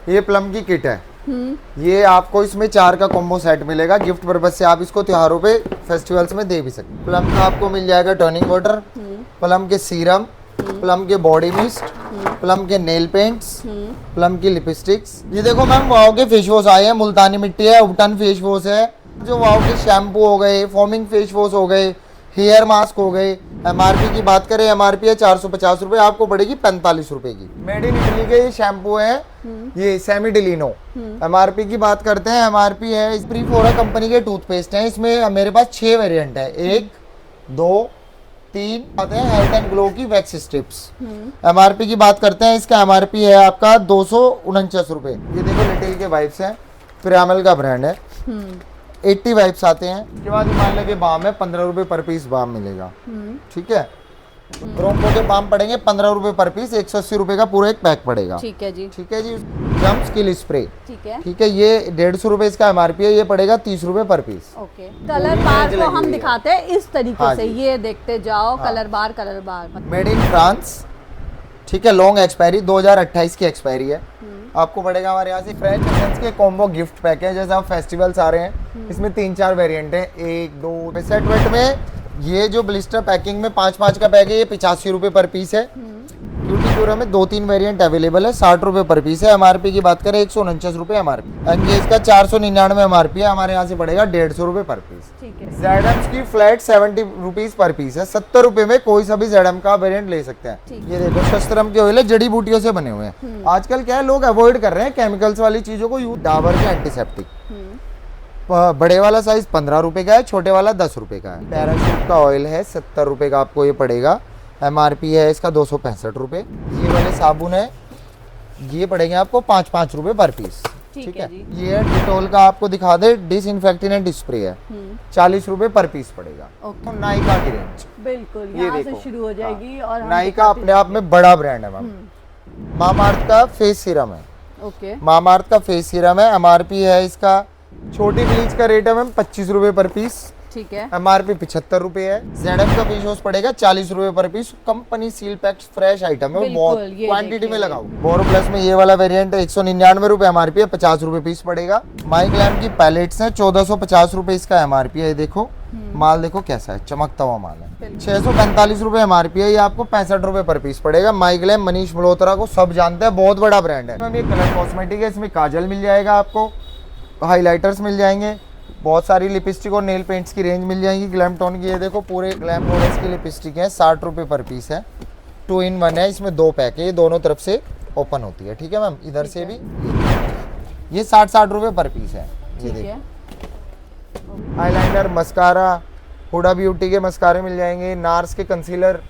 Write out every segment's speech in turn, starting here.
ये प्लम की किट है। ये आपको इसमें 4 का कॉम्बो सेट मिलेगा गिफ्ट पर्पज से, आप इसको त्योहारों पे फेस्टिवल्स में दे भी सकते हैं। प्लम का आपको मिल जाएगा टर्निंग वाटर, प्लम के सीरम, प्लम के बॉडी मिस्ट, प्लम के नेल पेंट्स, प्लम की लिपस्टिक्स। ये देखो मैम वाव के फेस वॉश आए हैं, मुल्तानी मिट्टी है, उपटन फेस वॉश है, जो वाव के शैम्पू हो गए, फॉर्मिंग फेस वॉश हो गए, हेयर मास्क हो गए। एमआरपी की बात करें, एमआरपी है 450 रुपए, आपको पड़ेगी 45 रुपए की। मेड इन इटली के ये शैम्पू है, ये सेमी डिलीनो। एमआरपी की बात करते हैं, एमआरपी है, प्रीफोरा कंपनी के टूथपेस्ट हैं, इसमें मेरे पास 6 वेरिएंट है, 1 2 3 आते हैं हेल्थ एंड ग्लो की वैक्स स्ट्रिप्स। एमआरपी की बात करते हैं, इसका एमआरपी है आपका 249 रुपए। ये देखो लिटिल के वाइप्स हैं, प्रियामल का ब्रांड है, 80 वाइप्स आते हैं। उसके बाद हिमालय के बाम है, 15 रुपए पर पीस बाम मिलेगा। ठीक है, ब्रोंको के बाम पड़ेंगे 15 रुपए पर पीस, 180 रुपए का पूरा एक पैक पड़ेगा। ठीक है जी। ठीक है जी। जम स्किल स्प्रे, ठीक है, ये 150 रुपए इसका एमआरपी है, ये पड़ेगा 30 रुपए पर पीस। ओके। कलर बार को हम दिखाते हैं इस तरीके से, ये देखते जाओ। Colour bar made in France. ठीक है, लॉन्ग एक्सपायरी, 2028 की एक्सपायरी है। आपको पड़ेगा हमारे यहाँ से फ्रेश एसेंस के कॉम्बो गिफ्ट पैक है, जैसे आप फेस्टिवल्स आ रहे हैं, इसमें 3-4 वेरिएंट है, 1 2 सेट वेट में। ये जो ब्लिस्टर पैकिंग में 5-5 का पैक है, ये 85 रुपए पर पीस है। ब्यूटी प्योर में 2-3 वेरिएंट अवेलेबल है, 60 रुपए पर पीस है। एमआरपी की बात करें 149 रुपए एमआरपी। एंगेज का 499 एमआरपी है, हमारे यहाँ से पड़ेगा 150 रुपए पर पीस। जेडम्स की फ्लैट 70 रुपीज पर पीस है, 70 रुपए में कोई सा भी जेडम का वेरिएंट ले सकते हैं। ये देखो शस्त्रम के ऑयल है, जड़ी बूटियों से बने हुए हैं। आजकल क्या है, लोग अवॉइड कर रहे हैं केमिकल्स वाली चीजों को यूज। डाबर के एंटीसेप्टिक, बड़े वाला साइज 15 रुपए का है, छोटे वाला 10 रुपए का है। पैराशूट का ऑयल है, 70 रुपए का आपको ये पड़ेगा। एमआरपी है इसका 265 रुपए। ये वाले साबुन है, ये पड़ेंगे आपको 5-5 रुपए पर पीस। ठीक है, ये डिटोल का आपको दिखा दे, डिसइंफेक्टेंट स्प्रे है, 40 रुपए पर पीस पड़ेगा। तो नायका की रेंज बिल्कुल यहाँ से शुरू हो जाएगी। और नायका अपने आप में बड़ा ब्रांड है मैम। मामाअर्थ का फेस सीरम है। ओके, मामाअर्थ का फेस सीरम है, एमआरपी है इसका, छोटी ब्लीच का रेट है मैम 25 रुपए पर पीस। ठीक है, एमआरपी 75 रुपए है। जेडम का फेस वॉश पड़ेगा 40 रुपए per piece, company seal packed fresh item है, बहुत क्वांटिटी में लगाओ। बोरो प्लस में ये वाला वेरिएंट है, 199 रुपए एमआरपी है, 50 रुपए पीस पड़ेगा। माई ग्लैम की पैलेट्स है, 1450 रुपए इसका एमआरपी है। देखो माल देखो कैसा है, चमकता हुआ माल है। 645 रुपए एमआरपी है, ये आपको 65 रुपए पर पीस पड़ेगा। माई ग्लैम मनीष मल्होत्रा को सब जानते हैं, बहुत बड़ा ब्रांड है। ये कलर कॉस्मेटिक है, इसमें काजल मिल जाएगा आपको, हाइलाइटर्स मिल जाएंगे, बहुत सारी लिपस्टिक और नेल पेंट्स की रेंज मिल जाएगी। ग्लैम टोन की, ये देखो पूरे ग्लैम टोन की लिपस्टिक है, 60 रुपए पर पीस है। 2 in 1 है, इसमें 2 पैक है, ये दोनों तरफ से ओपन होती है। ठीक है मैम, इधर से भी ये 60 रुपए पर पीस है। ये देखो आईलाइनर, मस्कारा, हुडा ब्यूटी के मस्कारे मिल जाएंगे, नार्स के concealer.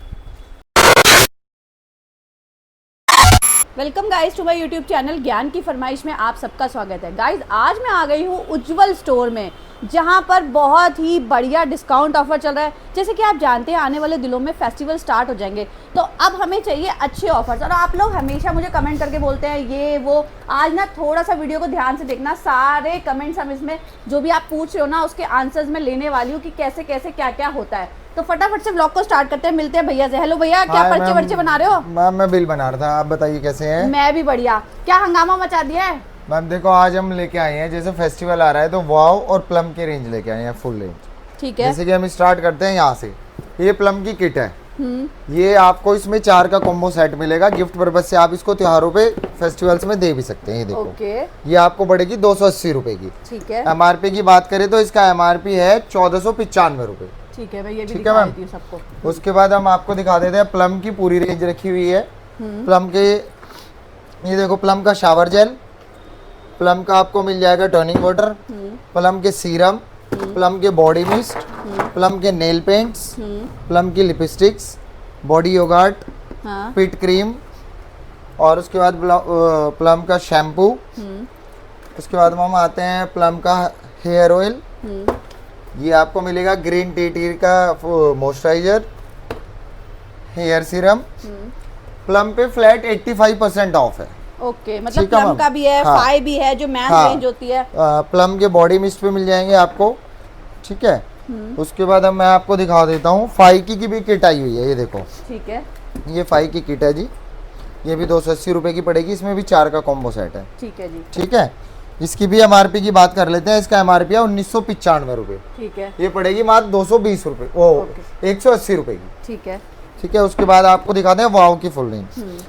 Welcome guys to my YouTube channel ज्ञान की फरमाइश में आप सबका स्वागत है। गाइस आज मैं आ गई हूँ उज्जवल स्टोर में, जहाँ पर बहुत ही बढ़िया डिस्काउंट ऑफर चल रहा है। जैसे कि आप जानते हैं आने वाले दिनों में फेस्टिवल स्टार्ट हो जाएंगे, तो अब हमें चाहिए अच्छे ऑफर्स। और आप लोग हमेशा मुझे कमेंट करके बोलते हैं ये वो। आज ना थोड़ा सा वीडियो को ध्यान से देखना, सारे कमेंट्स हम इसमें जो भी आप पूछ रहे हो ना उसके आंसर्स में लेने वाली हूँ कि कैसे कैसे क्या क्या होता है। तो फटाफट से व्लॉग को स्टार्ट करते हैं, मिलते हैं भैया से। हेलो भैया, क्या पर्चे वर्चे बना रहे हो? मैम मैं बिल बना रहा था, आप बताइए कैसे हैं? मैं भी बढ़िया। क्या हंगामा मचा दिया है? मैम देखो आज हम लेके आए हैं, जैसे फेस्टिवल आ रहा है तो वाव और प्लम के रेंज लेके आए हैं, फुल रेंज। ठीक है, जैसे कि हम स्टार्ट करते हैं यहाँ से। ये प्लम की किट है, ये आपको इसमें 4 का कॉम्बो सेट मिलेगा गिफ्ट पर्पज से, आप इसको त्योहारों पे फेस्टिवल्स में दे भी सकते हैं। ये देखो ये आपको पड़ेगी 280 रुपए की। ठीक है, एमआरपी की बात करें तो इसका एमआरपी है 1495 रुपए। ठीक है, ये भी ठीक है मैम। सबको उसके बाद हम आपको दिखा देते हैं प्लम की पूरी रेंज रखी हुई है। प्लम के ये देखो, प्लम का शावर जेल, प्लम का आपको मिल जाएगा टर्निंग वाटर, प्लम के सीरम, प्लम के बॉडी मिस्ट, प्लम के नेल पेंट्स, प्लम की लिपस्टिक्स, बॉडी योगार्ट, पिट क्रीम, और उसके बाद प्लम का शैम्पू। उसके बाद हम आते हैं प्लम का हेयर ऑयल, ये आपको मिलेगा ग्रीन टी का मॉइस्चराइजर, हेयर सीरम। प्लम पे फ्लैट 85% ऑफ है। ओके, मतलब प्लम का भी है, फाई भी है, जो मैन रेंज होती है। प्लम के बॉडी मिस्ट पे मिल जाएंगे आपको। ठीक है, उसके बाद अब मैं आपको दिखा देता हूँ फाई की भी किट आई हुई है, ये देखो। ठीक है, ये फाई की किट है जी, ये भी 280 रुपए की पड़ेगी, इसमें भी 4 का कॉम्बो सेट है। ठीक है जी। ठीक है, इसकी भी MRP की बात कर लेते हैं। इसका MRP है 1995 रुपए। ठीक है। ये पड़ेगी मात्र 220 रुपए, ओ 180 रुपए की। ठीक है। ठीक है, उसके बाद आपको दिखाते हैं वाव की फुल रेंज।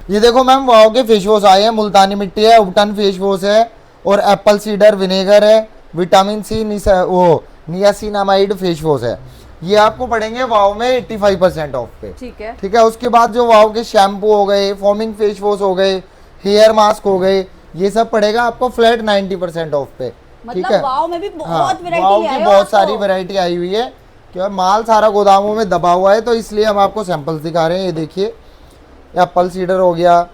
ये देखो मैम, वाव के फेस वॉश आए हैं, मुल्तानी मिट्टी है, उपटन फेस वॉश है, और एप्पल सीडर विनेगर है, विटामिन सी वो नियासिनामाइड फेस वॉश है। ये आपको पड़ेंगे वाव में 85% ऑफ पे। ठीक है। ठीक है, उसके बाद जो वाव के शैम्पू हो गए, फॉर्मिंग फेस वॉश हो गए, हेयर मास्क हो गए, ये सब पड़ेगा आपको फ्लैट 90% ऑफ पे। ठीक मतलब है, वाव में भी हाँ, बहुत वैरायटी वाव ले की आए हो बहुत आप सारी तो। वैरायटी आई हुई है, क्या माल सारा गोदामों में दबा हुआ है, तो इसलिए हम आपको सैंपल्स दिखा रहे हैं। ये देखिए, एप्पल सीडर हो गया,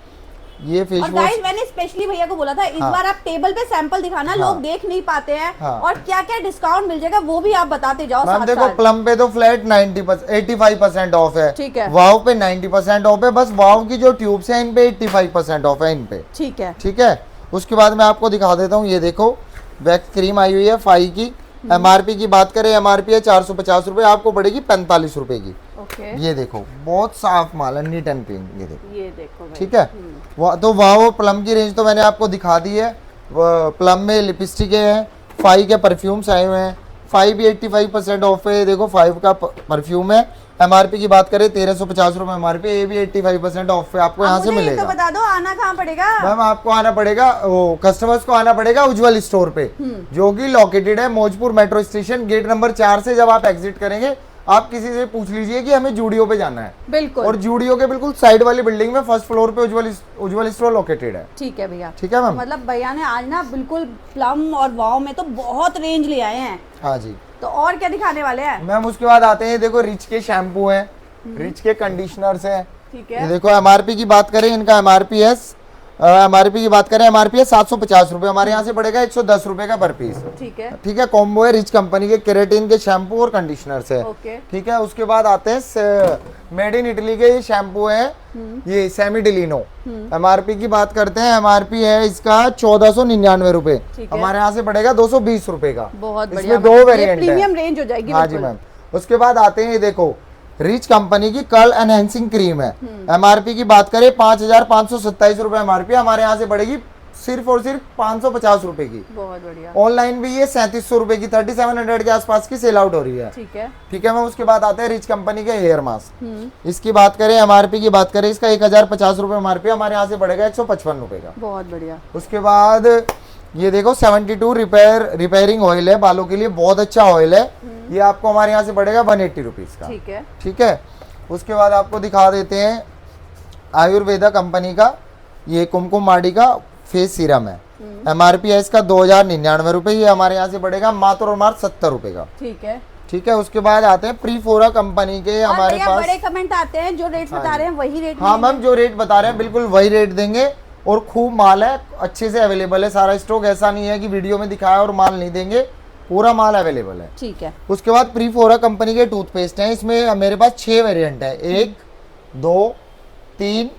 ये फेस और वॉश। गाइस मैंने स्पेशली भैया को बोला था इस हाँ। बार आप टेबल पे सैंपल दिखाना, हाँ। लोग देख नहीं पाते हैं। हाँ। और क्या क्या डिस्काउंट मिल जाएगा वो भी आप बताते जाओ मैम साथ देखो, साथ। प्लम पे तो फ्लैट 85% ऑफ है। ठीक है। वाव पे 90% ऑफ है, बस वाव की जो ट्यूब्स हैं इन पे 85% ऑफ है इन पे। ठीक है। ठीक है, उसके बाद मैं आपको दिखा देता हूँ। ये देखो, वैक्स क्रीम आई हुई है फाई की। MRP की बात करें, MRP है 450 रुपए, आपको पड़ेगी 45 रुपए की। ओके। ये देखो, बहुत साफ माल है, नीट एंड क्लीन। ये देखो, ये देखो भाई। ठीक है। तो वाह, प्लम की रेंज तो मैंने आपको दिखा दी है। प्लम में लिपस्टिक है, 5 के परफ्यूम्स आए हुए हैं। 5 भी 85% ऑफ है। देखो 5 का परफ्यूम है। MRP की बात करें 1350 रुपए MRP, ये भी 85% ऑफ है, आपको यहाँ से मुझे ये मिलेगा। तो बता दो आना कहाँ पड़ेगा। मैम आपको आना पड़ेगा, वो कस्टमर्स को आना पड़ेगा उज्जवल स्टोर पे, जो कि लोकेटेड है Maujpur metro station, gate number 4 से। जब आप एग्जिट करेंगे, आप किसी से पूछ लीजिए कि हमें जूडियो पे जाना है, बिल्कुल। और जूडियो के बिल्कुल साइड वाली बिल्डिंग में फर्स्ट फ्लोर पे उज्जवल स्टोर लोकेटेड है। ठीक है भैया। ठीक है मैम। मतलब भैया ने आज ना बिल्कुल प्लम और वाव में तो बहुत रेंज ले आए हैं। हाँ जी। तो और क्या दिखाने वाले हैं। मैम उसके बाद आते हैं, देखो रिच के शैम्पू हैं, रिच के कंडीशनर्स हैं। ठीक ये है। देखो MRP की बात करें, इनका MRP है MRP की बात करें, MRP है 750 रुपए, हमारे यहाँ से पड़ेगा 110 रुपए का पर पीस। ठीक है। ठीक है, कॉम्बो है रिच कंपनी के केराटिन के शैम्पू और कंडीशनर्स है। ओके। ठीक है, उसके बाद आते हैं मेड इन इटली के ये शैम्पू है, ये सेमी डिलीनो। MRP की बात करते हैं, MRP है इसका 1499 रुपए, ठीक है। हमारे यहाँ से पड़ेगा 220 रुपए का। बहुत इसमें बढ़िया। 2 ये वेरिएंट है। प्रीमियम रेंज हो जाएगी। हाँ जी बिल्कुल। मैम। उसके बाद आते हैं, ये देखो रिच कंपनी की कर्ल एनहेंसिंग क्रीम है। MRP की बात करें 5527 रुपए MRP, हमारे यहाँ से पड़ेगी सिर्फ और सिर्फ 550 रुपए की। बहुत बढ़िया। ऑनलाइन भी ये 3700 रुपए की 3700 के आसपास की सेल आउट हो रही है। ठीक है। ठीक है मैम। उसके बाद आते हैं रिच कंपनी के हेयर मास्क। इसकी बात करें, MRP की बात करें, इसका 1050 रुपए MRP, हमारे यहाँ से पड़ेगा 155 रुपए का। बहुत बढ़िया। उसके बाद ये देखो 72 रिपेयरिंग ऑयल है, बालों के लिए बहुत अच्छा ऑयल है। ये आपको हमारे यहाँ से पड़ेगा 180 रुपीज का। ठीक है। ठीक है। उसके बाद आपको दिखा देते हैं आयुर्वेदा कंपनी का ये कुमकुम माडी का फेस सीरम है। MRP है इसका 2099 रुपए, ये हमारे यहाँ से पड़ेगा मात्र और मात्र 70 रुपए का। ठीक है। ठीक है। उसके बाद आते हैं प्रीफोरा कंपनी के, और हमारे भैया पास बड़े कमेंट आते हैं, जो रेट बता रहे हैं वही रेट हाँ में मैम, जो रेट बता रहे हैं बिल्कुल वही रेट देंगे, और खूब माल है, अच्छे से अवेलेबल है सारा स्टॉक। ऐसा नहीं है कि वीडियो में दिखाया और माल नहीं देंगे, पूरा माल अवेलेबल है। ठीक है। उसके बाद प्रीफोरा कंपनी के टूथपेस्ट हैं, इसमें मेरे पास 6 वेरिएंट है, 1 2 3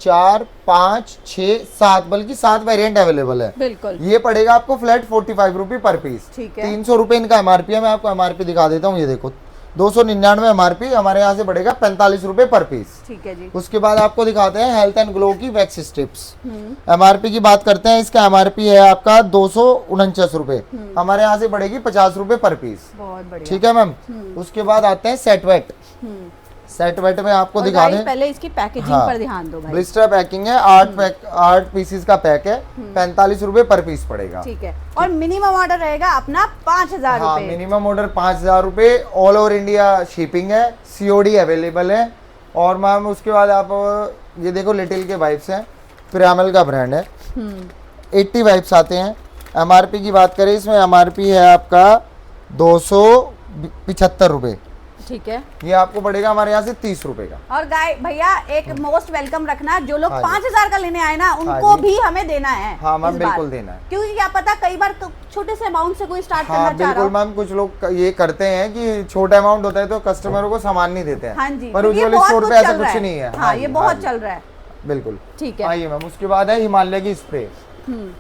4 5 6 7, बल्कि 7 वेरिएंट अवेलेबल है। बिल्कुल। ये पड़ेगा आपको फ्लैट 45 रुपी पर पीस। ठीक है। 300 रुपए इनका MRP है। मैं आपको MRP दिखा देता हूँ, ये देखो 299 MRP, हमारे यहाँ से पड़ेगा 45 रुपए पर पीस। ठीक है जी। उसके बाद आपको दिखाते हैं हेल्थ एंड ग्लो की वैक्स स्ट्रिप्स। MRP की बात करते हैं, इसका MRP है आपका 249 रुपए, हमारे यहाँ से पड़ेगी 50 रुपए पर पीस। बहुत बढ़िया। ठीक है मैम। उसके बाद आते हैं सेटवेट। सेटवेट में आपको और दिखा guys, दें, पहले इसकी पैकेजिंग हाँ, पर ध्यान दो भाई। ब्लिस्टर पैकिंग है, 8 पीसीस का पैक है, 45 रुपए पर पीस पड़ेगा। ठीक है। और मिनिमम ऑर्डर रहेगा अपना 5000 हाँ, रुपए। मिनिमम ऑर्डर 5000 रुपए, ऑल ओवर इंडिया शिपिंग है, COD अवेलेबल है। और मैम उसके बाद आप ये देखो लिटिल के वाइप्स हैं, पिरामल का ब्रांड है, 80 वाइप्स आते हैं। MRP की बात करें, इसमें MRP है आपका 275 रुपए, ठीक है। ये आपको पड़ेगा हमारे यहाँ से 30 रुपए का। और गाय भैया एक मोस्ट वेलकम रखना, जो लोग हाँ जी। 5000 का लेने आए ना उनको जी। भी हमें देना है। हाँ मैम, इस बार। बिल्कुल देना है। क्योंकि क्या पता कई बार छोटे से अमाउंट से कोई स्टार्ट हाँ करना चाह रहा बिल्कुल हो। मैम, कुछ लोग ये करते हैं कि छोटा अमाउंट होता है तो कस्टमरों को सामान नहीं देते हैं। हाँ जी। पर तो ये उज्जवल बहुत स्टोर कुछ पे ऐसा चल रहा कुछ नहीं है। हाँ, ये जी, बहुत जी, चल रहा है। बिल्कुल। ठीक है। आइए मैम। उसके बाद है हिमालय की स्प्रे।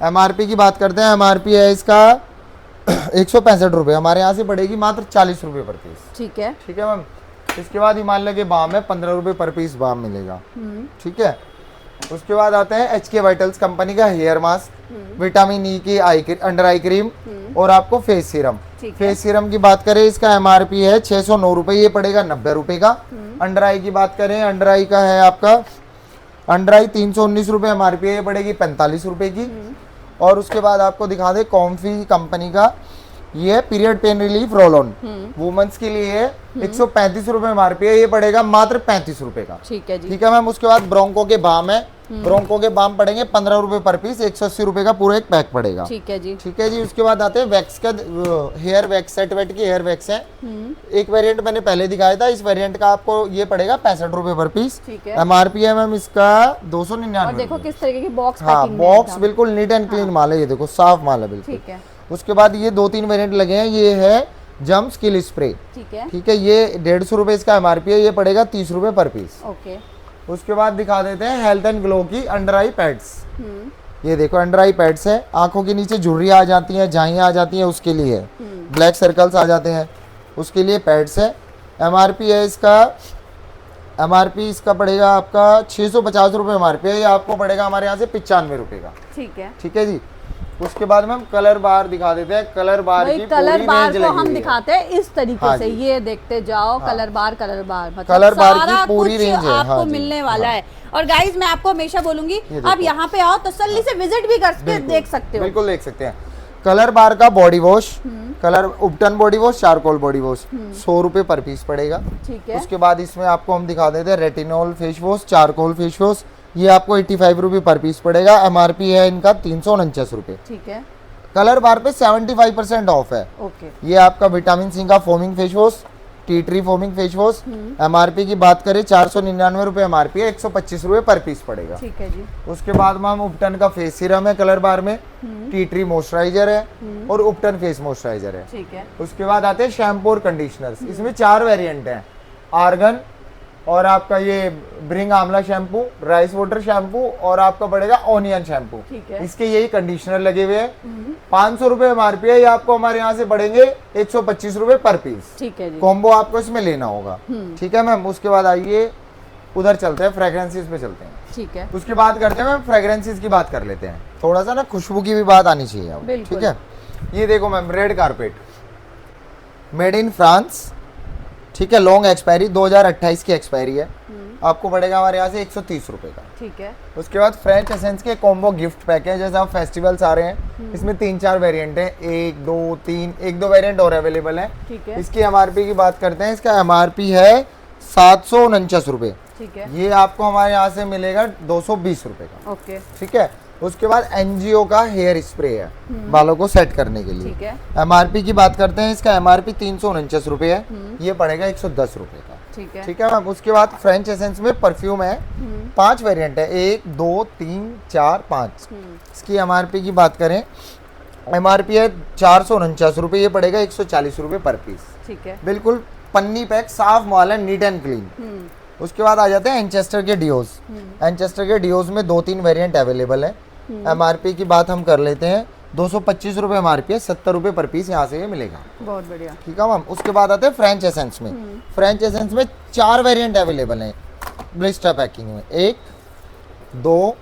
MRP की बात करते हैं, MRP है इसका 165 रुपए, हमारे यहाँ से पड़ेगी मात्र 40 रुपए पर पीस। ठीक है। ठीक है मैम। इसके बाद हिमालय के बाम है, 15 रुपए पर पीस बाम मिलेगा। ठीक है। उसके बाद आते हैं HK वाइटल्स कंपनी का हेयर मास्क, विटामिन ई की अंडर आई क्रीम और आपको फेस सीरम। ठीक है। फेस सीरम की बात करें, इसका MRP है 609 रुपए, ये पड़ेगा 90 रुपए का। अंडर आई की बात करें, अंडर आई का है आपका अंडर आई 319 रुपए MRP है, ये पड़ेगी 45 रुपए की। और उसके बाद आपको दिखा दे कॉम्फी कंपनी का, ये है period pain relief roll on, women's के लिए है, 135 रुपए MRP है, ये पड़ेगा मात्र 35 रुपए का। ठीक है जी। ठीक है मैम। उसके बाद ब्रोंको के बाम है, ब्रोंको के बाम पड़ेंगे 15 रुपए पर पीस, 180 रुपए का पूरा एक पैक पड़ेगा। ठीक है जी। ठीक है जी। उसके बाद आते हैं वैक्स का, हेयर वैक्स, सेट वेट की हेयर वैक्स है। एक वेरिएंट मैंने पहले दिखाया था, इस वेरिएंट का आपको ये पड़ेगा 65 रुपए पर पीस। ठीक है। MRP है मैम इसका 299। और देखो किस तरीके की बॉक्स हाँ, पैकिंग में बॉक्स है। बिल्कुल नीट एंड क्लीन माल है, ये देखो साफ माल है बिल्कुल। ठीक है। उसके बाद ये 2-3 वेरिएंट लगे हैं, ये है जम स्किल स्प्रे। ठीक है। ठीक है, ये 150 रुपए इसका MRP है, ये पड़ेगा 30 रुपए पर पीस। ओके। उसके बाद दिखा देते हैं हेल्थ एंड ग्लो की अंडर आई पैड्स। ये देखो अंडर आई पैड्स है, आंखों के नीचे झुर्रियाँ आ जाती हैं, झाइयाँ आ जाती हैं, उसके लिए ब्लैक सर्कल्स आ जाते हैं, उसके लिए पैड्स है। MRP है इसका, MRP इसका पड़ेगा आपका 650 रुपये MRP है, ये आपको पड़ेगा हमारे यहाँ से 95 रुपये का। ठीक है। ठीक है जी। उसके बाद में हम कलर बार दिखा देते हैं, कलर बार की कलर पूरी बार रेंज को लगी हम हुई है। दिखाते हैं इस तरीके हाँ से, जी। ये देखते जाओ। कलर बार मतलब कलर बार की सारा पूरी कुछ रेंज है। आपको हाँ जी, मिलने वाला हाँ। है। और गाइज मैं आपको हमेशा बोलूंगी, देखो। आप यहाँ पे आओ तसल्ली से विजिट भी करके बिल्कुल, देख सकते हो। बिल्कुल देख सकते हैं। कलर बार का बॉडी वॉश, कलर उपटन body wash, charcoal body wash 100 रुपए पर पीस पड़ेगा। ठीक है। उसके बाद इसमें आपको हम दिखा देते हैं retinol face wash, charcoal face wash, ये आपको 85 रुपये पर पीस पड़ेगा। MRP है इनका 349 रुपये। ठीक है। कलर बार पे 75% ऑफ है। ओके। ये आपका विटामिन सी का foaming face wash, tea tree foaming face wash, MRP की बात करें 499 रुपये MRP है, 125 रुपये पर पीस पड़ेगा। ठीक है जी। उसके बाद में हम उपटन का फेस सीरम है कलर बार में, टी ट्री मॉइस्चराइजर है और उपटन फेस मॉइस्चराइजर है। ठीक है। उसके बाद आते हैं शैम्पू और कंडीशनर्स, इसमें 4 वेरिएंट हैं, आर्गन और आपका ये ब्रिंग आंवला शैम्पू, राइस वाटर शैम्पू और आपका पड़ेगा ऑनियन शैम्पू। ठीक है। इसके यही कंडीशनर लगे हुए हैं। 500 रुपये MRP है, ये आपको हमारे यहाँ से पड़ेंगे 125 रुपये पर पीस। ठीक है जी। कॉम्बो आपको इसमें लेना होगा। ठीक है मैम। उसके बाद आइए उधर चलते हैं, फ्रेग्रेंसेस पे चलते हैं। ठीक है। उसके बाद करते हैं मैम, फ्रेग्रेंसेस की बात कर लेते हैं, थोड़ा सा ना खुशबू की भी बात आनी चाहिए अब। बिल्कुल। ठीक है। ये देखो ma'am, red carpet, made in France. ठीक है, लॉन्ग एक्सपायरी, 2028 की एक्सपायरी है, आपको पड़ेगा हमारे यहाँ से 130 रुपये का। ठीक है। उसके बाद फ्रेंच एसेंस के कॉम्बो गिफ्ट पैक है, जैसे आप फेस्टिवल्स आ रहे हैं, इसमें 3-4 वेरिएंट हैं, 1, 2, 3, 1-2 वेरिएंट और अवेलेबल है। ठीक है। इसकी MRP की बात करते हैं, इसका MRP है 749 रुपये। ठीक है। ये आपको हमारे यहाँ से मिलेगा 220 रुपये का। ओके। ठीक है। उसके बाद NGO का हेयर स्प्रे है, बालों को सेट करने के लिए। ठीक है। MRP की बात करते हैं, इसका MRP 349 रुपये है, ये पड़ेगा 110 रुपये का। ठीक है। ठीक है मैम। उसके बाद फ्रेंच एसेंस में परफ्यूम है, 5 वेरिएंट है, 1, 2, 3, 4, 5। इसकी MRP की बात करें, MRP है 449 रुपये, ये पड़ेगा 140 रुपये पर पीस। ठीक है। बिल्कुल पन्नी पैक, साफ माल है, नीट एंड क्लीन। उसके बाद आ जाते हैं एंचेस्टर के डिओज। एंचेस्टर के डिओज में 2-3 वेरिएंट अवेलेबल है। MRP की बात हम कर लेते हैं, 225 रुपये MRP है, 70 रुपये पर पीस यहाँ से ये मिलेगा। बहुत बढ़िया। ठीक है मैम। उसके बाद आते हैं फ्रेंच एसेंस में। फ्रेंच एसेंस में 4 वेरिएंट अवेलेबल हैं ब्लिस्टर पैकिंग में, 1, 2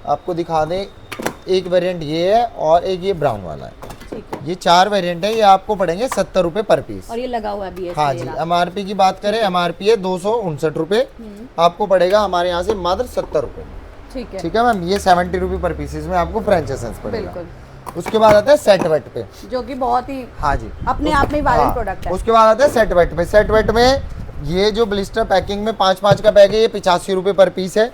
आपको दिखा दें, एक वेरिएंट ये है और एक ये ब्राउन वाला है। ठीक है। ये 4 वेरिएंट है, ये आपको पड़ेंगे 70 रुपये पर पीस। और ये लगा हुआ है BS हाँ का जी। ये रहा। MRP की बात करें, MRP है 259 रुपये, आपको पड़ेगा हमारे यहाँ से मात्र 70 रुपये। ठीक है। ठीक है मैम। ये 70 रुपये पर पीस में आपको फ्रेंच एसेंस पड़ेगा। बिल्कुल। उसके बाद आता है सेट वेट पे, जो कि बहुत ही हाँ जी अपने आप में वायरल प्रोडक्ट है। उसके बाद आता है सेट वेट पे। सेट वेट में ये जो ब्लिस्टर पैकिंग में 5-5 का पैक है, ये 85 रुपये पर पीस है।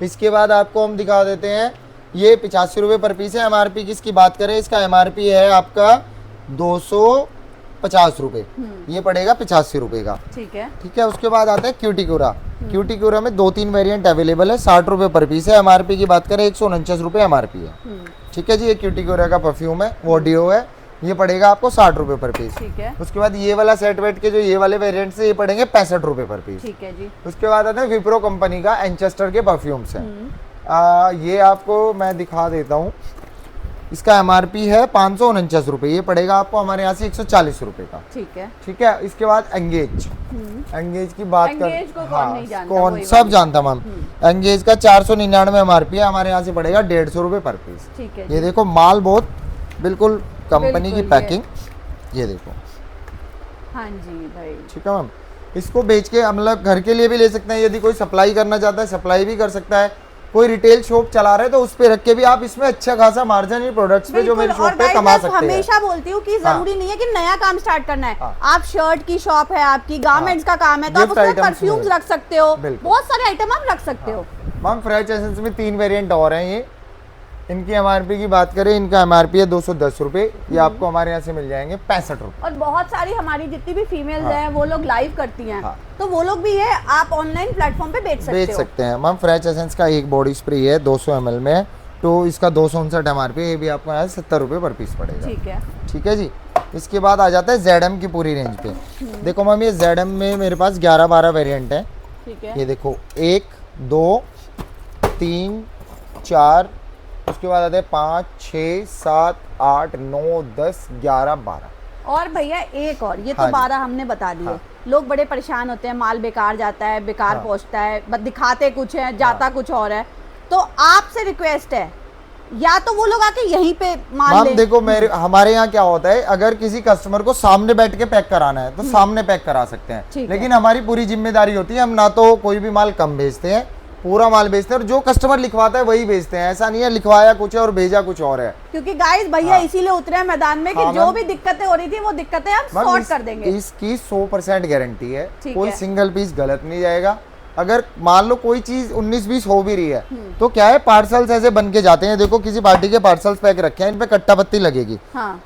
इसके बाद आपको हम दिखा देते हैं, ये 85 रुपये पर पीस है। MRP की इसकी बात करें, इसका MRP है आपका 250 रुपये, ये पड़ेगा 85 रुपये का। ठीक है। ठीक है। उसके बाद आता है क्यूटिक्यूरा। क्यूटिक्यूरा में 2-3 वेरिएंट अवेलेबल है, 60 रुपये पर पीस है। MRP की बात करें 149 रुपये MRP है। ठीक है जी। ये क्यूटिक्यूरा का परफ्यूम है, वो डिओ है, ये पड़ेगा आपको 60 रुपये पर पीस। ठीक है। उसके बाद ये वाला सेट वेट के जो ये वाले वेरिएंट से ये पड़ेंगे 65 रुपये पर पीस। ठीक है जी। उसके बाद आता है विप्रो कंपनी का एंचेस्टर के परफ्यूम्स हैं। ये आपको मैं दिखा देता हूँ, इसका एमआरपी है 549 रुपये, ये पड़ेगा आपको हमारे यहाँ से 140 रुपये का। ठीक है। ठीक है, इसके बाद एंगेज, एंगेज की बात कर, एंगेज को कौन नहीं जानता, कौन वही सब जानता मैम। एंगेज का 499 एमआरपी है, हमारे यहाँ से पड़ेगा 150 रुपये पर पीस। ठीक है। ये देखो माल बहुत बिल्कुल कंपनी की बिल्कुल, पैकिंग, ये देखो। हाँ जी भाई। ठीक है मैम, इसको बेच के मतलब घर के लिए भी ले सकते हैं, यदि कोई सप्लाई करना चाहता है सप्लाई भी कर सकता है। कोई रिटेल शॉप चला रहे तो उस पे रख के भी आप इसमें अच्छा खासा मार्जिन इन प्रोडक्ट्स पे जो मेरी शॉप पे कमा सकते हैं। हमेशा बोलती हूँ कि जरूरी नहीं है कि नया काम स्टार्ट करना है। आप शर्ट की शॉप है, आपकी गारमेंट्स का काम है, तो आप उसमें परफ्यूम्स रख सकते हो, बहुत सारे आइटम आप रख सकते हो। मैम फ्रेश एसेंस में 3 वेरिएंट और हैं ये। इनकी एमआरपी की बात करें, इनका एमआरपी है 210 रुपए, ये आपको हमारे यहाँ से मिल जाएंगे 65 रुपए। और बहुत सारी हमारी जितनी भी फीमेल्स हैं वो लोग लाइव करती हैं, तो वो लोग भी ये आप ऑनलाइन प्लेटफॉर्म पे बेच सकते हैं। मैम फ्रेश एसेंस का एक बॉडी स्प्रे है 200 ml में, तो इसका 259 एमआरपी, ये भी आपको यहाँ 70 रुपए पर पीस पड़ेगा। ठीक है। ठीक है जी। इसके बाद आ जाता है ZM की पूरी रेंज पे। देखो मैम ये ZM में मेरे पास 11-12 वेरिएंट है। ठीक है। ये देखो 1 2 3 4, उसके बाद आते हैं 5 6 7 8 9 10 11 12। और भैया एक और, ये तो 12 हमने बता दिए। लोग बड़े परेशान होते हैं, माल बेकार जाता है, बेकार पहुंचता है, बस दिखाते कुछ है, जाता कुछ और है। तो आपसे रिक्वेस्ट है, या तो वो लोग आके यहीं पे माल ले। देखो हमारे यहाँ क्या होता है, अगर किसी कस्टमर को सामने बैठ के पैक कराना है तो सामने पैक करा सकते हैं, लेकिन हमारी पूरी जिम्मेदारी होती है, हम ना तो कोई भी माल कम भेजते हैं, पूरा माल बेचते हैं, और जो कस्टमर लिखवाता है वही बेचते हैं। ऐसा नहीं है लिखवाया कुछ है और भेजा कुछ और है। क्योंकि गाइस भैया इसीलिए उतरे हैं मैदान में कि जो भी दिक्कतें हो रही थी वो दिक्कतें हम सॉर्ट कर देंगे। इसकी 100% गारंटी है, कोई सिंगल पीस गलत नहीं जाएगा। अगर मान लो कोई चीज 19-20 हो भी रही है तो क्या है, पार्सल्स ऐसे बन के जाते हैं। देखो किसी पार्टी के पार्सल्स पैक रखे हैं, इन पे कट्टा पत्ती लगेगी।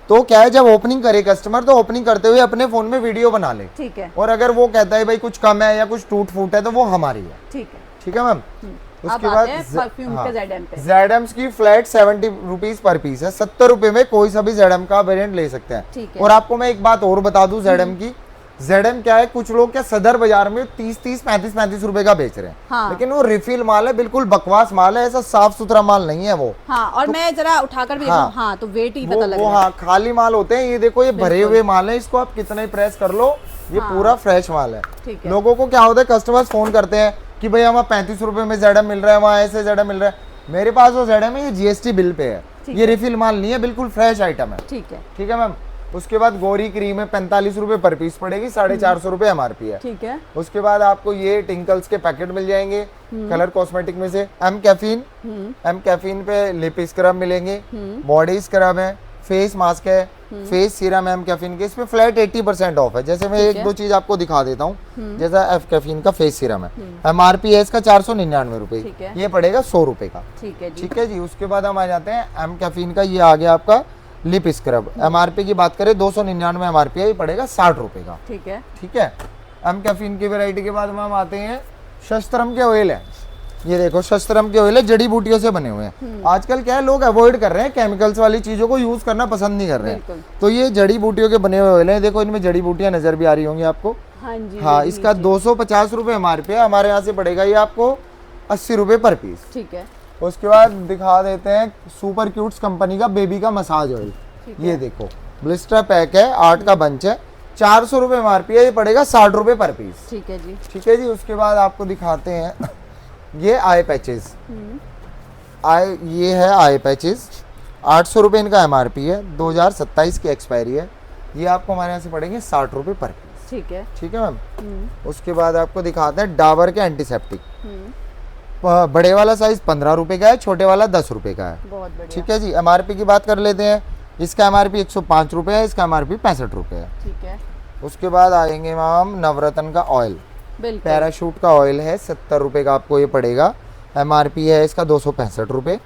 तो क्या है, जब ओपनिंग करे कस्टमर तो ओपनिंग करते हुए अपने फोन में वीडियो बना ले। ठीक है। और अगर वो कहता है भाई कुछ कम है या कुछ टूट फूट है तो वो हमारी है। ठीक है मैम। उसके बाद ZMs की फ्लैट 70 रुपीज पर पीस है, 70 रुपए में कोई सा भी ZM का वेरिएंट ले सकते हैं। और आपको मैं एक बात और बता दूं ZM की, ZM क्या है, कुछ लोग क्या सदर बाजार में 30-30 35-35 रुपए का बेच रहे हैं, लेकिन वो रिफिल माल है, बिल्कुल बकवास माल है, ऐसा साफ सुथरा माल नहीं है वो। और तो, मैं जरा उठाकर भी देखूं, तो वेट ही पता लग रहा है। खाली माल होते हैं ये। देखो ये भरे हुए माल है, इसको आप कितना ही प्रेस कर लो, ये पूरा फ्रेश माल है। लोगों को क्या होता है, कस्टमर्स फोन करते हैं कि भाई हमें 35 रुपए में ZM मिल रहा है, वहाँ ऐसे ZM मिल रहा है। मेरे पास वो ZM है, ये GST बिल पे है, ये रिफिल माल नहीं है, बिल्कुल फ्रेश आइटम है। ठीक है मैम। उसके बाद गोरी क्रीम है 45 रुपए पर पीस पड़ेगी, 450 रुपए एमआरपी है। ठीक है। उसके बाद आपको ये टिंकल्स के पैकेट मिल जाएंगे कलर कॉस्मेटिक में से। एम कैफीन पे लिप स्क्रब मिलेंगे, बॉडी स्क्रब है, फेस मास्क है, फेस सीरम एम कैफीन के, इसमें फ्लैट 80% ऑफ है। जैसे मैं एक दो चीज आपको दिखा देता हूँ, जैसा एफ कैफीन का फेस सीरम है, एमआरपी है इसका 499 रुपए, ये पड़ेगा 100 रुपए का। ठीक है जी। उसके बाद हम आ जाते हैं एम कैफीन का, ये आ गया आपका लिप स्क्रब। एमआरपी की बात करें 299 एमआरपी है, ये पड़ेगा 60 रुपए का। ठीक है। एम कैफीन की वैरायटी के बाद हम आते हैं शस्त्रम के ऑयल है। ये देखो शस्त्रम के ऑयल है, जड़ी बूटियों से बने हुए हैं। आजकल क्या है, लोग अवॉइड कर रहे हैं, केमिकल्स वाली चीजों को यूज करना पसंद नहीं कर रहे हैं, तो ये जड़ी बूटियों के बने हुए ऑयल है। देखो इनमें जड़ी बूटियां नजर भी आ रही होंगी आपको। हाँ, इसका 250 रुपए एमआरपी है, हमारे यहाँ से पड़ेगा ये आपको 80 रुपए पर पीस। ठीक है। उसके बाद दिखा देते हैं सुपर क्यूट्स कंपनी का बेबी का मसाज ऑयल। ये देखो ब्लिस्टर पैक है, 8 का बंच है, 400 रुपए एमआरपी है, ये पड़ेगा 60 रुपए पर पीस। ठीक है जी। उसके बाद आपको दिखाते हैं ये आई पैचेस। ये है आई पैचेस, 800 रुपए इनका एमआरपी है, 2027 की एक्सपायरी है, ये आपको हमारे यहाँ से पड़ेंगे 60 रुपए पर पीस। ठीक है मैम। उसके बाद आपको दिखाते हैं डाबर के एंटीसेप्टिक। बड़े वाला साइज 15 रुपए का है, छोटे वाला 10 रुपए का है। ठीक है जी। एमआरपी की बात कर लेते हैं, इसका एमआरपी 105 रुपए है, इसका एमआरपी 65 रुपए है। ठीक है। उसके बाद आएंगे मैम नवरत्न का ऑयल, पैराशूट का ऑयल है, 70 रुपए का आपको ये पड़ेगा, एमआरपी है इसका 265 रुपए।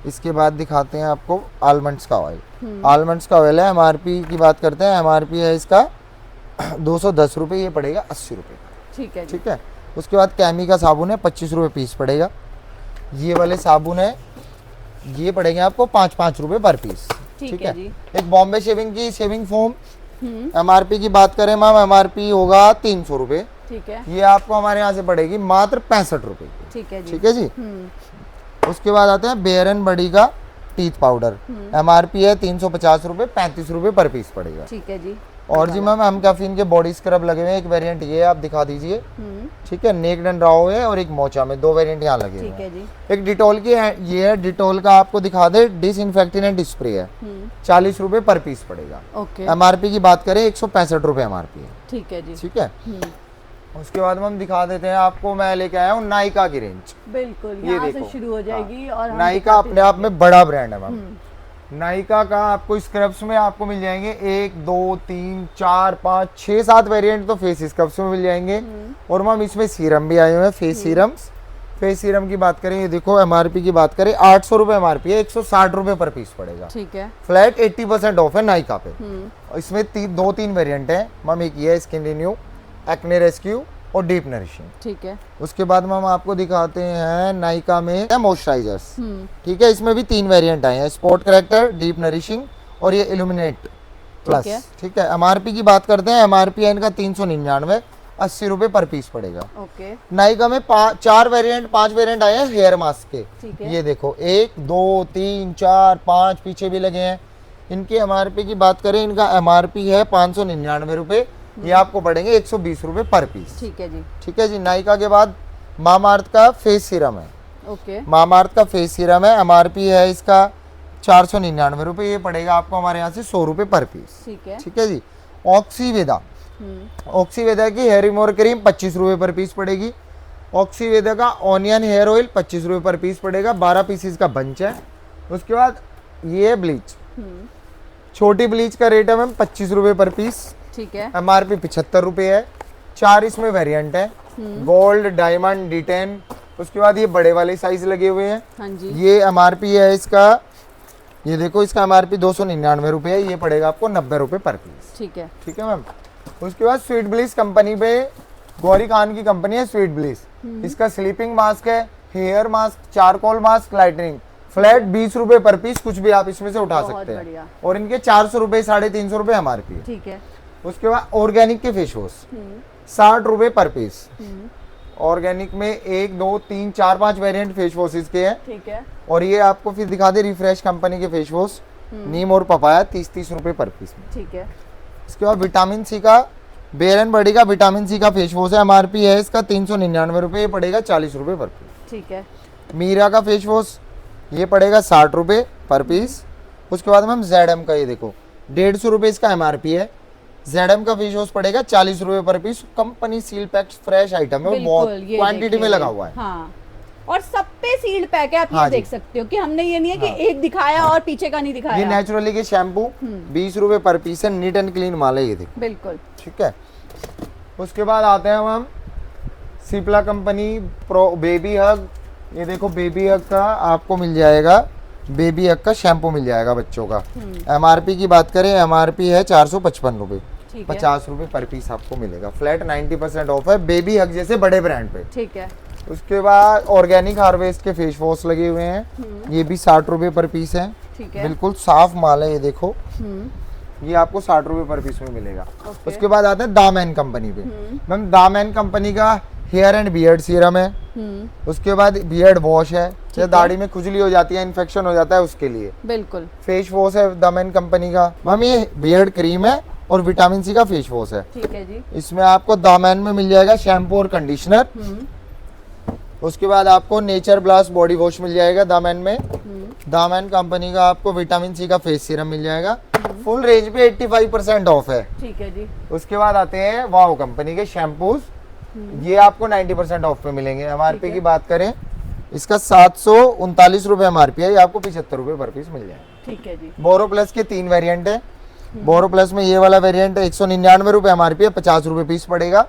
इसके बाद दिखाते हैं आपको आलमंड्स का ऑयल। आलमंड्स का ऑयल है, एमआरपी की बात करते हैं, एमआरपी है इसका 210 रुपए, ये पड़ेगा 80 रुपए का। ठीक है। उसके बाद कैमी का साबुन है, 25 रुपए पीस पड़ेगा। ये वाले साबुन है, ये पड़ेंगे आपको 5-5 रुपए पर पीस। ठीक है। एक बॉम्बे शेविंग की शेविंग फोम, एमआरपी की बात करें मैम, एमआरपी होगा 300 रुपए। ठीक है। ये आपको हमारे यहाँ से पड़ेगी मात्र 65 रुपए की। ठीक है जी। उसके बाद आते हैं बेयर एंड बडी का टीथ पाउडर, MRP है 350 रुपए, 35 रुपए पर पीस पड़ेगा। ठीक है जी। और जी मैम हम कैफीन के बॉडी स्क्रब लगे हुए हैं, एक वेरिएंट ये है, आप दिखा दीजिए। ठीक है, नेक एंड राव है और एक मोचा में, 2 वेरिएंट यहाँ लगे हुए ठीक है हैं। जी। एक डिटॉल की है, ये है डिटॉल का, आपको दिखा दे, डिसइंफेक्टेंट स्प्रे है, 40 रुपए पर पीस पड़ेगा। ओके। MRP की बात करें 165 रुपए MRP है। ठीक है जी। ठीक है, उसके बाद हम दिखा देते हैं आपको, मैं लेके आया हूँ नायका की रेंज। बिल्कुल, ये यहाँ से देखो, शुरू हो जाएगी। और हम नायका दिखाते अपने आप में बड़ा ब्रांड है मैम। नायका का आपको स्क्रब्स में आपको मिल जाएंगे 1 2 3 4 5 6 7 वेरिएंट तो फेस स्क्रब्स में मिल जाएंगे। और मैम इसमें सीरम भी आए हुए हैं, फेस सीरम्स। फेस सीरम की बात करें, ये देखो MRP की बात करें 800 रुपए MRP है, 160 रुपए पर पीस पड़ेगा। ठीक है। फ्लैट 80% ऑफ है नायका पे। इसमें 2-3 वेरिएंट है मैम, एक ये है स्किन रिन्यू, एक्ने रेस्क्यू और डीप नरिशिंग। ठीक है। उसके बाद मैम आपको दिखाते हैं नायका में मॉइस्चराइजर्स। ठीक है, इसमें भी 3 वेरिएंट आए हैं, स्पॉट करेक्टर, डीप नरिशिंग और ये इल्यूमिनेट प्लस। ठीक है, MRP की बात करते हैं, MRP है इनका 399, 80 रुपए पर पीस पड़ेगा। ओके। नायका में 5 वेरिएंट आए हैं हेयर मास्क के। ठीक है। ये देखो 1 2 3 4 5 पीछे भी लगे हैं। इनकी MRP की बात करें, इनका MRP है 599 रुपए, ये आपको पड़ेंगे 120 रुपए पर पीस। ठीक है जी। ठीक है जी। नायका के बाद मामाअर्थ का फेस सीरम है। ओके। मामाअर्थ का फेस सीरम है, MRP है इसका 499 रुपए, ये पड़ेगा आपको हमारे यहाँ से 100 रुपए पर पीस। ठीक है। ठीक है जी। ऑक्सीवेदा, ऑक्सीवेदा की हेयर रिमूवर क्रीम 25 रुपए पर पीस पड़ेगी। ऑक्सीवेदा का ऑनियन हेयर ऑयल 25 रुपए पर पीस पड़ेगा, 12 पीसीज का बंच है। उसके बाद ये है ब्लीच, छोटी ब्लीच का रेट है मैम 25 रुपए पर पीस। ठीक है। MRP 75 रुपए है। 4 इसमें वेरिएंट है, गोल्ड, डायमंड, D10। उसके बाद ये बड़े वाले साइज लगे हुए हैं। हाँ जी। ये MRP है इसका, ये देखो इसका MRP 299 रुपए है, ये पड़ेगा आपको 90 रुपए पर पीस। ठीक है। ठीक है मैम। उसके बाद स्वीट ब्लिस कंपनी पे, गौरी खान की कंपनी है स्वीट ब्लिस। इसका स्लीपिंग मास्क है, hair mask, charcoal mask, lightening, flat 20 रुपए पर पीस, कुछ भी आप इसमें से उठा बहुत सकते हैं। बढ़िया। और इनके 400 रुपए 350 रुपए MRP है। ठीक है। उसके बाद ऑर्गेनिक के फेस वॉश 60 रुपए पर पीस। ऑर्गेनिक में 1 2 3 4 5 वेरिएंट फेस वॉशेस के हैं। ठीक है। और ये आपको फिर दिखा दे रिफ्रेश कंपनी के फेस वॉश, नीम और पपाया 30 रुपए पर पीस में। ठीक है। इसके बाद विटामिन सी का, बेयर एंड बॉडी का विटामिन सी का फेस वॉश है, MRP है इसका 399 रुपए, ये पड़ेगा 40 रुपए पर पीस। ठीक है। मीरा का फेस वॉश ये पड़ेगा 60 रुपए पर पीस। उसके बाद मैम ZM का, ये देखो 150 रुपए इसका MRP है। ZM का फेस वॉश पड़ेगा 40 रुपए per piece. Company seal pack fresh item है, बहुत बिल्कुल, ये क्वांटिटी में देखिए। लगा हुआ है। हाँ। और सब पे सील्ड पैक है, आप हाँ ये जी। देख सकते हो कि हमने ये नहीं है कि एक दिखाया और पीछे का नहीं ये दिखाया। नेचुरली के शैम्पू 20 रुपए पर पीस है, नीट एंड क्लीन माल है, ये देखो। बिल्कुल। ठीक है। उसके बाद आते हैं हम सिप्ला कंपनी प्रो बेबी हग। ये देखो बेबी हग का आपको मिल जाएगा, बेबी हग का शैम्पू मिल जाएगा बच्चों का। MRP की बात करें, MRP है 455 रुपए, ठीक है। 50 रुपए पर पीस आपको मिलेगा। फ्लैट 90% ऑफ है बेबी हग जैसे बड़े ब्रांड पे। ठीक है। उसके बाद ऑर्गेनिक हार्वेस्ट के फेस वॉश लगे हुए हैं, ये भी 60 रुपए पर पीस है। ठीक है। बिल्कुल साफ माल है, ये देखो ये आपको 60 रुपए पर पीस में मिलेगा। ओके। उसके बाद आते हैं दामैन कंपनी पे। मैम दामैन कंपनी का हेयर एंड बियर्ड सीरम है। उसके बाद बियर्ड वॉश है, जैसे दाढ़ी में खुजली हो जाती है, इन्फेक्शन हो जाता है उसके लिए। बिल्कुल। फेस वॉश है दामैन कंपनी का। मैम ये बियर्ड क्रीम है और विटामिन सी का फेस वॉश है। ठीक है जी। इसमें आपको दामैन में मिल जाएगा शैम्पू और कंडीशनर। उसके बाद आपको नेचर ब्लास्ट बॉडी वॉश मिल जाएगा दामैन में। दामैन कंपनी का आपको विटामिन सी का फेस सीरम मिल जाएगा। फुल रेंज पे 85% ऑफ है। ठीक है जी। उसके बाद आते हैं वाओ कंपनी के शैम्पूज, ये आपको 90% ऑफ पे मिलेंगे। MRP की बात करें, इसका 739 रुपए MRP है, ये आपको 75 रुपए पर पीस मिल जाएगा। ठीक है जी। बोरो प्लस के 3 वेरिएंट है। बोरो प्लस में ये वाला वेरिएंट 199 रुपए MRP है, 50 रुपए पीस पड़ेगा।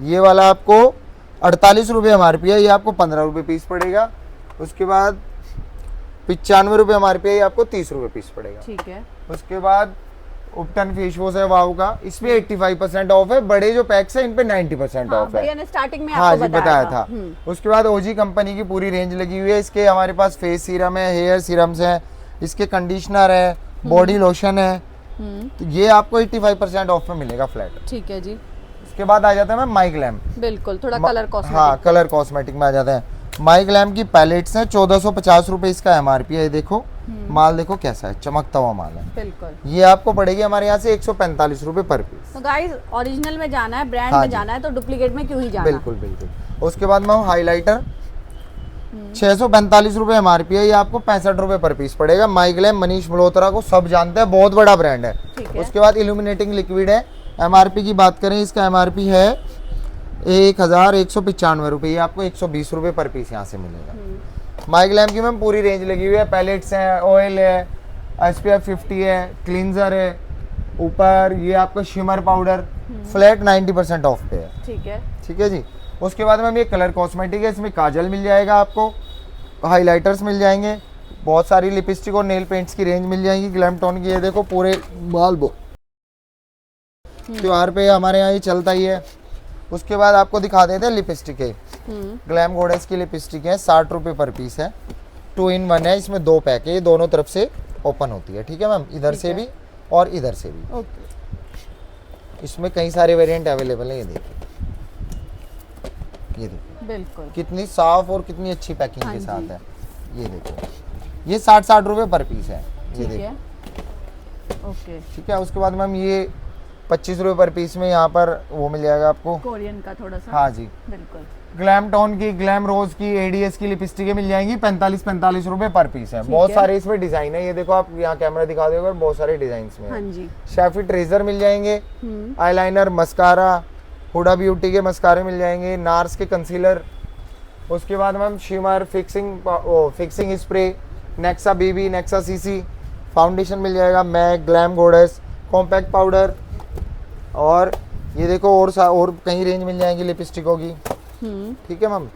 ये वाला आपको 48 रुपए MRP है, ये आपको 15 रुपए पीस पड़ेगा। उसके बाद 95 रुपए MRP है, ये आपको 30 रुपए पीस पड़ेगा। ठीक है। उसके बाद उपटन फेस वॉश है वाओ का, इसमें 85% ऑफ है। बड़े जो पैक्स है इन पे 90% हाँ, ऑफ है। भैया ने स्टार्टिंग में हाँ आपको जी बताया था। उसके बाद ओजी कंपनी की पूरी रेंज लगी हुई है। इसके हमारे पास फेस सीरम है, हेयर सीरम्स है, इसके कंडीशनर है, बॉडी लोशन है। तो ये आपको 85% ऑफ में मिलेगा फ्लैट। ठीक है जी। इसके बाद आ जाता है मैम माइक लैम्प। बिल्कुल, थोड़ा कलर कॉस्मेटिक। हाँ कलर कॉस्मेटिक में आ जाते हैं। माई ग्लैम की पैलेट्स हैं, 1450 रुपए इसका MRP है। ये देखो माल देखो कैसा है, चमकता हुआ माल है। बिल्कुल। ये आपको पड़ेगी हमारे यहाँ से 145 रुपए पर पीस। तो गाइस ओरिजिनल में जाना है, ब्रांड हाँ में जी। जाना है, तो डुप्लीकेट में क्यों ही जाना। बिल्कुल बिल्कुल। उसके बाद में हाइलाइटर 645 रुपए MRP है। ये आपको 65 रुपए पर पीस पड़ेगा। माई ग्लैम मनीष मल्होत्रा को सब जानते हैं, बहुत बड़ा ब्रांड है। ठीक है। उसके बाद इल्यूमिनेटिंग लिक्विड है। MRP की बात करें, इसका MRP है 1195 रुपए। ये आपको 120 रुपए पर पीस यहाँ से मिलेगा। माई ग्लैम की मैम पूरी रेंज लगी हुई है, पैलेट्स हैं, ऑयल है, SPF 50 है, क्लींजर है, ऊपर ये आपको शिमर पाउडर फ्लैट 90% ऑफ पे है। ठीक है। ठीक है जी। उसके बाद मैम ये कलर कॉस्मेटिक है, इसमें काजल मिल जाएगा आपको, हाइलाइटर्स मिल जाएंगे, बहुत सारी लिपस्टिक और नेल पेंट्स की रेंज मिल जाएगी ग्लैम टोन की। ये देखो पूरे बाल बो त्योहार पे हमारे यहाँ ये चलता ही है। उसके बाद आपको दिखा देते हैं लिपस्टिक है, ग्लैम गॉडेस की लिपस्टिक है, 60 रुपए पर पीस है। 2 in 1 है, इसमें 2 पैक है, ये दोनों तरफ से ओपन होती है। ठीक है मैम, इधर से भी और इधर से भी। ओके। इसमें कई सारे वेरिएंट अवेलेबल है। ये देखिए, ये देखिए बिल्कुल। कितनी साफ और कितनी अच्छी पैकिंग हाँ के जी। साथ है। ये देखो, ये 60 रुपए पर पीस है। ये ठीक देखो, है। ओके। ठीक है। उसके बाद मैम ये 25 रुपए पर पीस में यहाँ पर वो मिल जाएगा आपको। कोरियन का थोड़ा सा। हाँ जी। बिल्कुल। ग्लैम टोन की, ग्लैम रोज की, ADS की लिपस्टिकें मिल जाएंगी, 45 रुपए पर पीस है। बहुत है। सारे इसमें डिजाइन है। ये देखो, आप यहाँ कैमरा दिखा दोगे, बहुत सारे डिजाइन में हाँ है। जी। शैफी ट्रेजर मिल जाएंगे, आईलाइनर, मस्कारा, हुडा ब्यूटी के मस्कारे मिल जाएंगे, नार्स के कंसीलर। उसके बाद ma'am shimmer, fixing spray, Nexa BB, Nexa CC foundation मिल जाएगा, MAC, glam goddess, compact powder, और ये देखो और कई रेंज मिल जाएंगी लिपस्टिकों की। ठीक है मैम।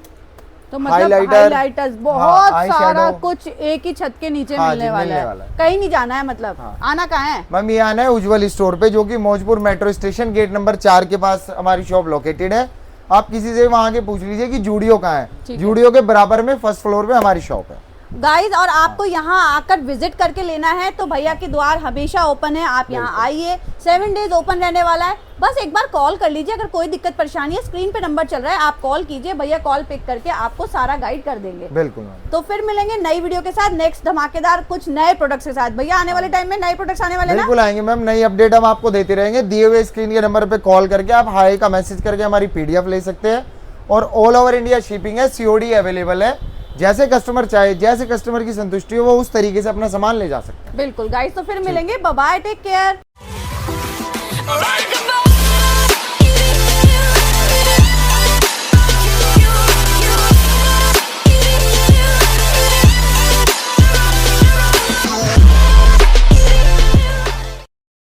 तो मतलब हाइलाइटर, हाइलाइटर्स बहुत आई सारा शैडो। कुछ एक ही छत के नीचे हाँ मिलने जी, वाला मिलने है। वाला है। कहीं नहीं जाना है, मतलब आना कहाँ है। मैम ये आना है उज्जवल स्टोर पे, जो कि Maujpur metro station gate number 4 के पास हमारी शॉप लोकेटेड है। आप किसी से वहां के पूछ लीजिए कि जूडियो कहाँ ठीक है। है। जूडियो के बराबर में फर्स्ट फ्लोर पे हमारी शॉप है। गाइस, और आपको यहाँ आकर विजिट करके लेना है तो भैया की द्वार हमेशा ओपन है। आप यहाँ आइए, 7 डेज ओपन रहने वाला है। बस एक बार कॉल कर लीजिए, अगर कोई दिक्कत परेशानी है, स्क्रीन पे नंबर चल रहा है, आप कॉल कीजिए, भैया कॉल पिक करके आपको सारा गाइड कर देंगे। बिल्कुल मैम। तो फिर मिलेंगे नई वीडियो के साथ, नेक्स्ट धमाकेदार कुछ नए प्रोडक्ट्स के साथ। भैया आने वाले टाइम में नए प्रोडक्ट्स आने वाले ना। बिल्कुल आएंगे मैम, नई अपडेट हम आपको देते रहेंगे। दिए हुए स्क्रीन के नंबर पे कॉल करके आप हाई का मैसेज करके हमारी PDF ले सकते हैं, और ऑल ओवर इंडिया शिपिंग है, COD अवेलेबल है। जैसे कस्टमर चाहे, जैसे कस्टमर की संतुष्टि हो, वो उस तरीके से अपना सामान ले जा सकते हैं। बिल्कुल गाइस, तो फिर मिलेंगे। Bye bye, take care.